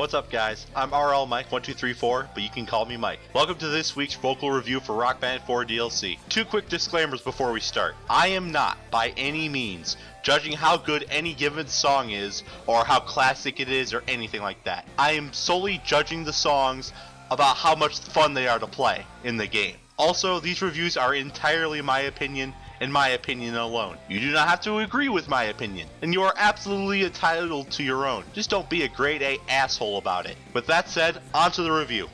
What's up, guys? I'm RL Mike1234, but you can call me Mike. Welcome to this week's vocal review for Rock Band 4 DLC. Two quick disclaimers before we start. I am not, by any means, judging how good any given song is, or how classic it is, or anything like that. I am solely judging the songs about how much fun they are to play in the game. Also, these reviews are entirely my opinion, and my opinion alone. You do not have to agree with my opinion, and you are absolutely entitled to your own. Just don't be a grade A asshole about it. With that said, on to the review.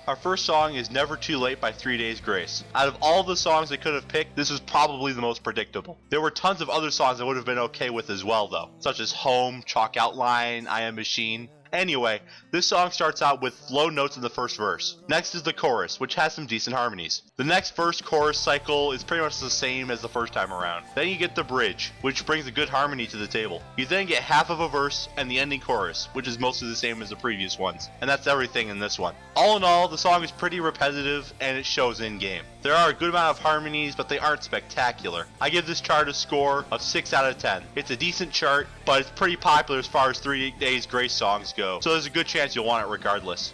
Our first song is Never Too Late by 3 Days Grace. Out of all the songs I could have picked, this was probably the most predictable. There were tons of other songs I would have been okay with as well though, such as Home, Chalk Outline, I Am Machine. Anyway, this song starts out with low notes in the first verse. Next is the chorus, which has some decent harmonies. The next verse-chorus cycle is pretty much the same as the first time around. Then you get the bridge, which brings a good harmony to the table. You then get half of a verse and the ending chorus, which is mostly the same as the previous ones. And that's everything in this one. All in all, the song is pretty repetitive and it shows in-game. There are a good amount of harmonies, but they aren't spectacular. I give this chart a score of 6 out of 10. It's a decent chart, but it's pretty popular as far as 3 Days Grace songs go, so there's a good chance you'll want it regardless.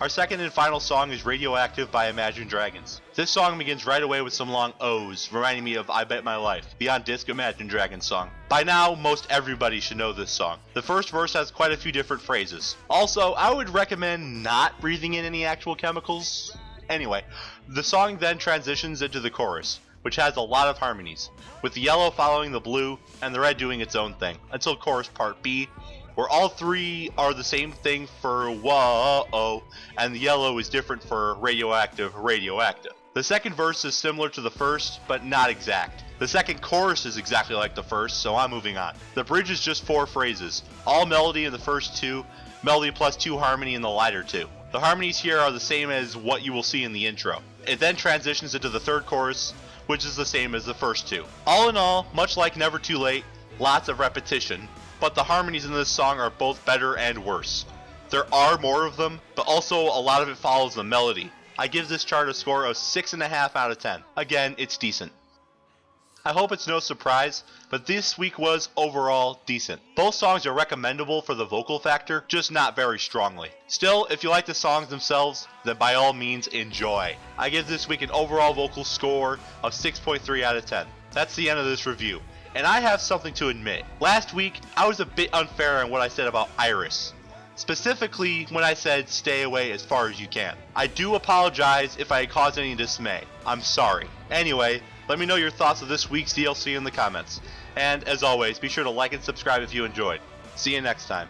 Our second and final song is Radioactive by Imagine Dragons. This song begins right away with some long O's, reminding me of I Bet My Life, the on disc Imagine Dragons song. By now, most everybody should know this song. The first verse has quite a few different phrases. Also, I would recommend not breathing in any actual chemicals. Anyway, the song then transitions into the chorus, which has a lot of harmonies, with the yellow following the blue and the red doing its own thing, until chorus part B, where all three are the same thing for whoa, and the yellow is different for radioactive, radioactive. The second verse is similar to the first, but not exact. The second chorus is exactly like the first, so I'm moving on. The bridge is just 4 phrases, all melody in the first 2, melody plus 2 harmony in the latter 2. The harmonies here are the same as what you will see in the intro. It then transitions into the third chorus, which is the same as the first 2. All in all, much like Never Too Late, lots of repetition, but the harmonies in this song are both better and worse. There are more of them, but also a lot of it follows the melody. I give this chart a score of 6.5 out of 10. Again, it's decent. I hope it's no surprise, but this week was overall decent. Both songs are recommendable for the vocal factor, just not very strongly. Still, if you like the songs themselves, then by all means enjoy. I give this week an overall vocal score of 6.3 out of 10. That's the end of this review. And I have something to admit. Last week, I was a bit unfair on what I said about Iris. Specifically, when I said stay away as far as you can. I do apologize if I caused any dismay. I'm sorry. Anyway, let me know your thoughts of this week's DLC in the comments. And as always, be sure to like and subscribe if you enjoyed. See you next time.